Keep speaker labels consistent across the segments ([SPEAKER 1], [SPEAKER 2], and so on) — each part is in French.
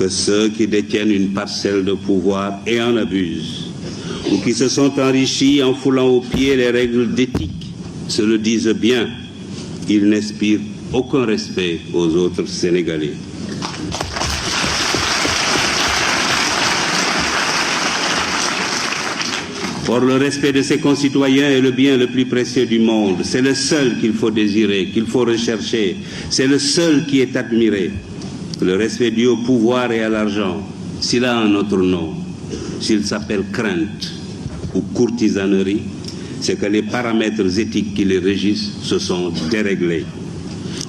[SPEAKER 1] que ceux qui détiennent une parcelle de pouvoir et en abusent, ou qui se sont enrichis en foulant aux pieds les règles d'éthique, se le disent bien, ils n'inspirent aucun respect aux autres Sénégalais. Or, le respect de ses concitoyens est le bien le plus précieux du monde. C'est le seul qu'il faut désirer, qu'il faut rechercher. C'est le seul qui est admiré. Le respect dû au pouvoir et à l'argent, s'il a un autre nom, s'il s'appelle crainte ou courtisanerie, c'est que les paramètres éthiques qui les régissent se sont déréglés.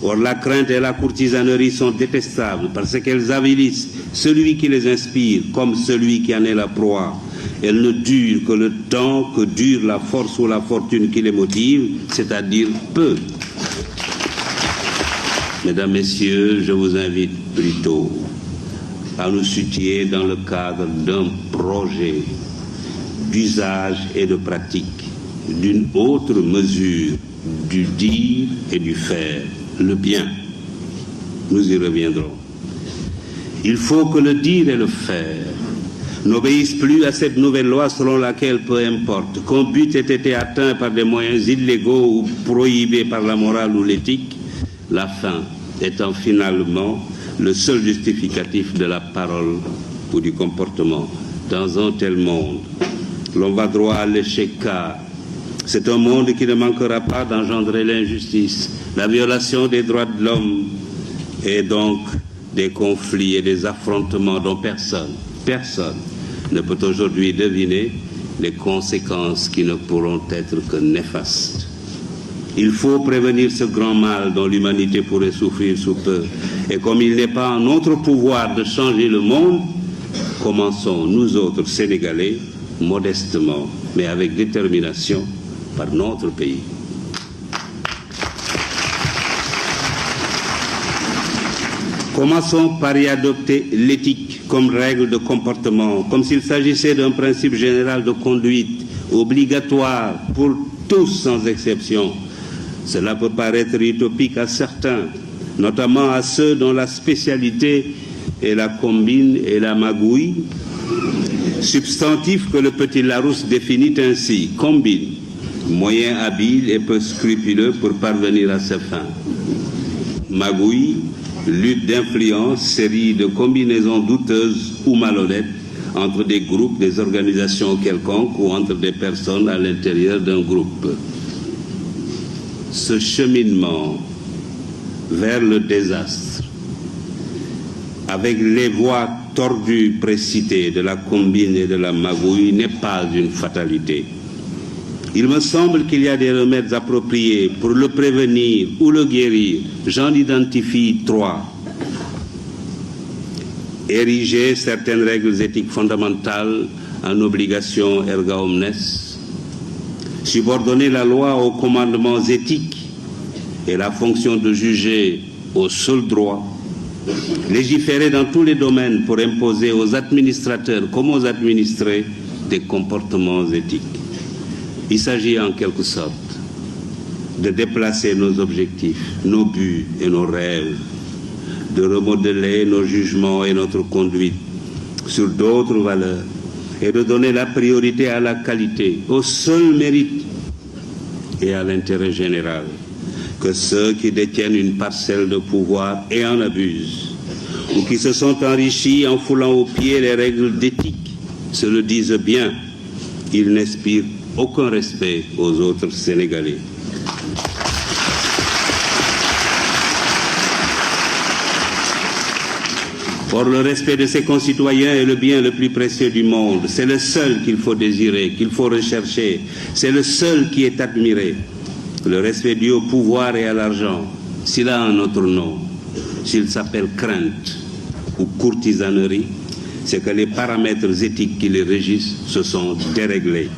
[SPEAKER 1] Or, la crainte et la courtisanerie sont détestables parce qu'elles avilissent celui qui les inspire comme celui qui en est la proie. Elles ne durent que le temps que dure la force ou la fortune qui les motive, c'est-à-dire peu. Mesdames, Messieurs, je vous invite plutôt à nous situer dans le cadre d'un projet d'usage et de pratique, d'une autre mesure, du dire et du faire, le bien. Nous y reviendrons. Il faut que le dire et le faire n'obéissent plus à cette nouvelle loi selon laquelle, peu importe, qu'un but ait été atteint par des moyens illégaux ou prohibés par la morale ou l'éthique, la fin étant finalement le seul justificatif de la parole ou du comportement. Dans un tel monde, l'on va droit à l'échec car c'est un monde qui ne manquera pas d'engendrer l'injustice, la violation des droits de l'homme et donc des conflits et des affrontements dont personne ne peut aujourd'hui deviner les conséquences qui ne pourront être que néfastes. Il faut prévenir ce grand mal dont l'humanité pourrait souffrir sous peu. Et comme il n'est pas en notre pouvoir de changer le monde, commençons, nous autres Sénégalais, modestement, mais avec détermination, par notre pays. Commençons par y adopter l'éthique comme règle de comportement, comme s'il s'agissait d'un principe général de conduite obligatoire pour tous sans exception. Cela peut paraître utopique à certains, notamment à ceux dont la spécialité est la combine et la magouille, substantif que le petit Larousse définit ainsi, combine, moyen habile et peu scrupuleux pour parvenir à ses fins. Magouille, lutte d'influence, série de combinaisons douteuses ou malhonnêtes entre des groupes, des organisations quelconques ou entre des personnes à l'intérieur d'un groupe. Ce cheminement vers le désastre, avec les voies tordues précitées de la combine et de la magouille, n'est pas une fatalité. Il me semble qu'il y a des remèdes appropriés pour le prévenir ou le guérir. J'en identifie 3. Ériger certaines règles éthiques fondamentales en obligation erga omnes, subordonner la loi aux commandements éthiques et la fonction de juger au seul droit, légiférer dans tous les domaines pour imposer aux administrateurs comme aux administrés des comportements éthiques. Il s'agit en quelque sorte de déplacer nos objectifs, nos buts et nos rêves, de remodeler nos jugements et notre conduite sur d'autres valeurs et de donner la priorité à la qualité, au seul mérite et à l'intérêt général, que ceux qui détiennent une parcelle de pouvoir et en abusent, ou qui se sont enrichis en foulant aux pieds les règles d'éthique, se le disent bien, ils n'inspirent aucun respect aux autres Sénégalais. Or, le respect de ses concitoyens est le bien le plus précieux du monde. C'est le seul qu'il faut désirer, qu'il faut rechercher. C'est le seul qui est admiré. Le respect dû au pouvoir et à l'argent, s'il a un autre nom, s'il s'appelle crainte ou courtisanerie, c'est que les paramètres éthiques qui les régissent se sont déréglés.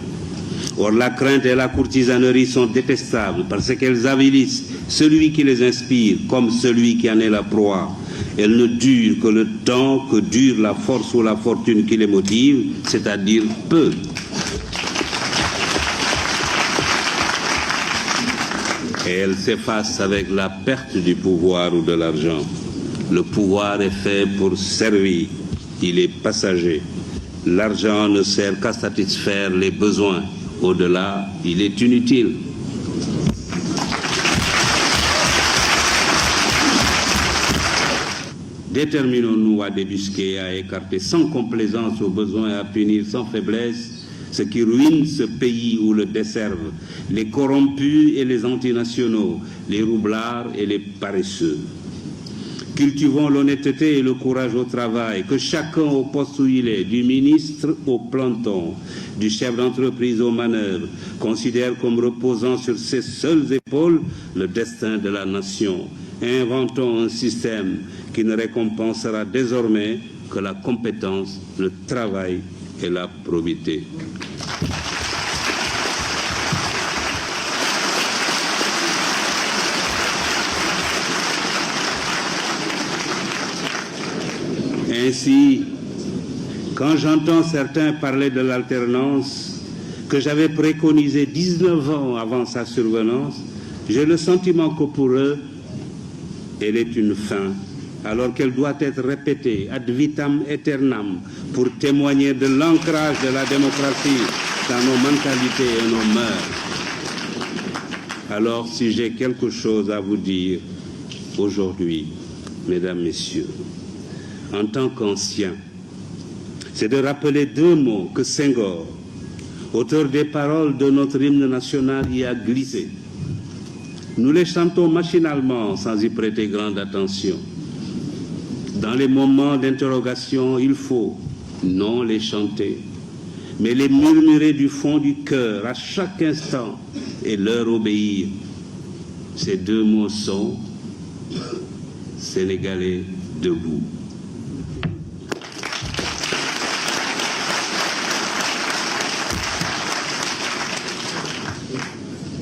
[SPEAKER 1] Or, la crainte et la courtisanerie sont détestables parce qu'elles avilissent celui qui les inspire comme celui qui en est la proie. Elles ne durent que le temps que dure la force ou la fortune qui les motive, c'est-à-dire peu. Et elles s'effacent avec la perte du pouvoir ou de l'argent. Le pouvoir est fait pour servir, il est passager. L'argent ne sert qu'à satisfaire les besoins. Au-delà, il est inutile. Déterminons-nous à débusquer et à écarter sans complaisance au besoin et à punir sans faiblesse ce qui ruine ce pays ou le desservent, les corrompus et les antinationaux, les roublards et les paresseux. Cultivons l'honnêteté et le courage au travail, que chacun au poste où il est, du ministre au planton, du chef d'entreprise aux manœuvres, considère comme reposant sur ses seules épaules le destin de la nation. Inventons un système qui ne récompensera désormais que la compétence, le travail et la probité. Ainsi, quand j'entends certains parler de l'alternance que j'avais préconisée 19 ans avant sa survenance, j'ai le sentiment que pour eux, elle est une fin, alors qu'elle doit être répétée ad vitam aeternam pour témoigner de l'ancrage de la démocratie dans nos mentalités et nos mœurs. Alors, si j'ai quelque chose à vous dire aujourd'hui, mesdames, messieurs, en tant qu'ancien, c'est de rappeler deux mots que Senghor, auteur des paroles de notre hymne national, y a glissés. Nous les chantons machinalement sans y prêter grande attention. Dans les moments d'interrogation, il faut non les chanter, mais les murmurer du fond du cœur à chaque instant et leur obéir. Ces deux mots sont Sénégalais debout.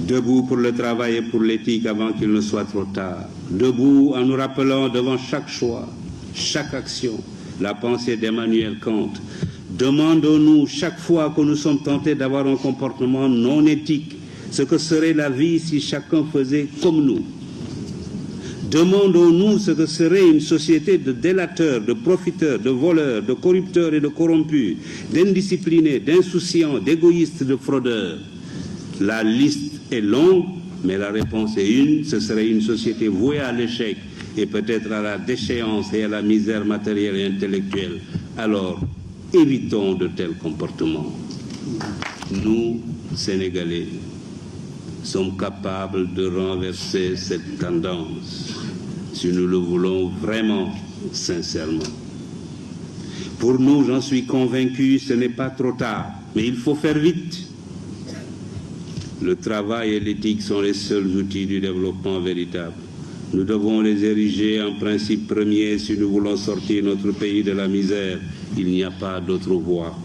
[SPEAKER 1] Debout pour le travail et pour l'éthique avant qu'il ne soit trop tard. Debout en nous rappelant devant chaque choix, chaque action, la pensée d'Emmanuel Kant. Demandons-nous chaque fois que nous sommes tentés d'avoir un comportement non éthique, ce que serait la vie si chacun faisait comme nous. Demandons-nous ce que serait une société de délateurs, de profiteurs, de voleurs, de corrupteurs et de corrompus, d'indisciplinés, d'insouciants, d'égoïstes, de fraudeurs. La liste est longue, mais la réponse est une, ce serait une société vouée à l'échec et peut-être à la déchéance et à la misère matérielle et intellectuelle. Alors, évitons de tels comportements. Nous, Sénégalais, sommes capables de renverser cette tendance, si nous le voulons vraiment, sincèrement. Pour nous, j'en suis convaincu, ce n'est pas trop tard, mais il faut faire vite. Le travail et l'éthique sont les seuls outils du développement véritable. Nous devons les ériger en principe premier si nous voulons sortir notre pays de la misère. Il n'y a pas d'autre voie.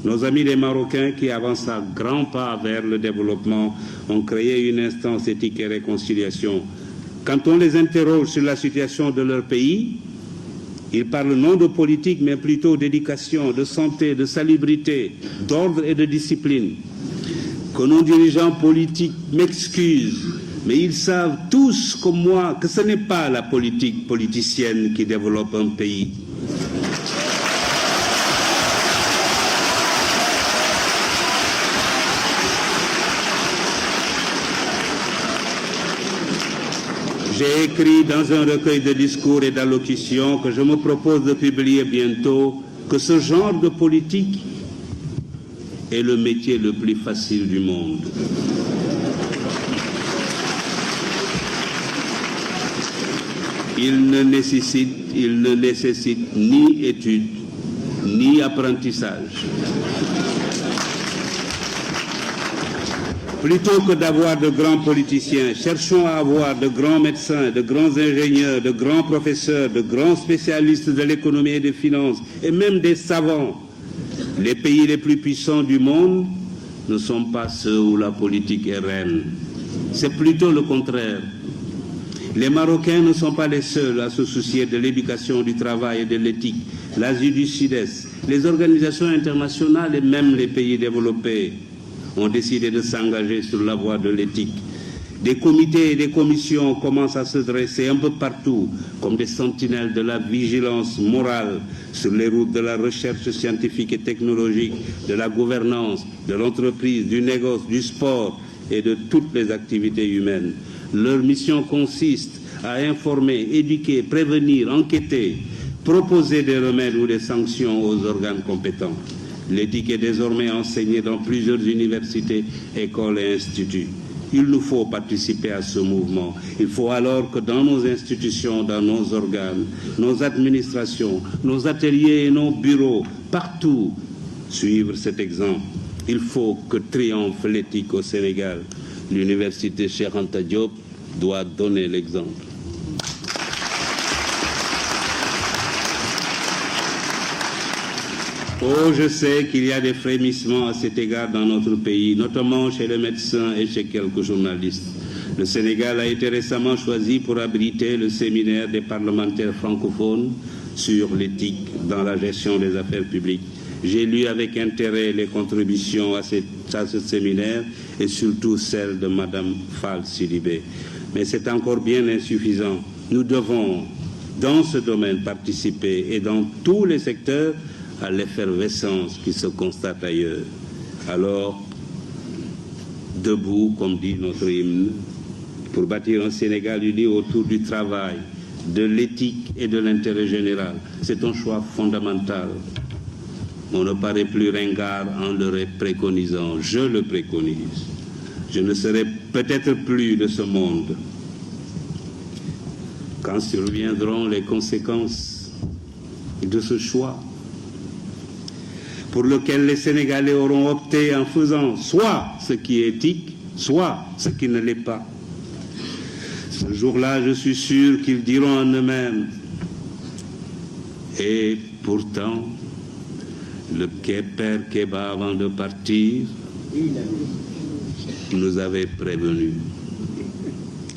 [SPEAKER 1] Nos amis les Marocains, qui avancent à grands pas vers le développement, ont créé une instance éthique et réconciliation. Quand on les interroge sur la situation de leur pays, ils parlent non de politique, mais plutôt d'éducation, de santé, de salubrité, d'ordre et de discipline. Que nos dirigeants politiques m'excusent, mais ils savent tous comme moi que ce n'est pas la politique politicienne qui développe un pays. J'ai écrit dans un recueil de discours et d'allocutions que je me propose de publier bientôt que ce genre de politique est le métier le plus facile du monde. Il ne nécessite ni études, ni apprentissage. Plutôt que d'avoir de grands politiciens, cherchons à avoir de grands médecins, de grands ingénieurs, de grands professeurs, de grands spécialistes de l'économie et des finances, et même des savants. Les pays les plus puissants du monde ne sont pas ceux où la politique est reine. C'est plutôt le contraire. Les Marocains ne sont pas les seuls à se soucier de l'éducation, du travail et de l'éthique. L'Asie du Sud-Est, les organisations internationales et même les pays développés ont décidé de s'engager sur la voie de l'éthique. Des comités et des commissions commencent à se dresser un peu partout comme des sentinelles de la vigilance morale sur les routes de la recherche scientifique et technologique, de la gouvernance, de l'entreprise, du négoce, du sport et de toutes les activités humaines. Leur mission consiste à informer, éduquer, prévenir, enquêter, proposer des remèdes ou des sanctions aux organes compétents. L'éthique est désormais enseignée dans plusieurs universités, écoles et instituts. Il nous faut participer à ce mouvement. Il faut alors que dans nos institutions, dans nos organes, nos administrations, nos ateliers et nos bureaux, partout, suivre cet exemple. Il faut que triomphe l'éthique au Sénégal. L'université Cheikh Anta Diop doit donner l'exemple. Oh, je sais qu'il y a des frémissements à cet égard dans notre pays, notamment chez les médecins et chez quelques journalistes. Le Sénégal a été récemment choisi pour abriter le séminaire des parlementaires francophones sur l'éthique dans la gestion des affaires publiques. J'ai lu avec intérêt les contributions à ce séminaire et surtout celles de Mme Fall Sidibé. Mais c'est encore bien insuffisant. Nous devons, dans ce domaine, participer et dans tous les secteurs à l'effervescence qui se constate ailleurs. Alors, debout, comme dit notre hymne, pour bâtir un Sénégal uni autour du travail, de l'éthique et de l'intérêt général. C'est un choix fondamental. On ne paraît plus ringard en le préconisant. Je le préconise. Je ne serai peut-être plus de ce monde quand surviendront les conséquences de ce choix pour lequel les Sénégalais auront opté en faisant soit ce qui est éthique, soit ce qui ne l'est pas. Ce jour-là, je suis sûr qu'ils diront en eux-mêmes. Et pourtant, le père Kéba, avant de partir, nous avait prévenus.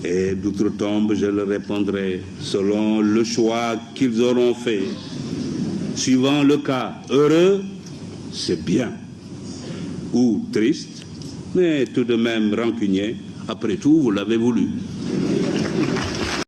[SPEAKER 1] Et d'outre-tombe, je leur répondrai selon le choix qu'ils auront fait. Suivant le cas, heureux, c'est bien. Ou triste, mais tout de même rancunier. Après tout, vous l'avez voulu.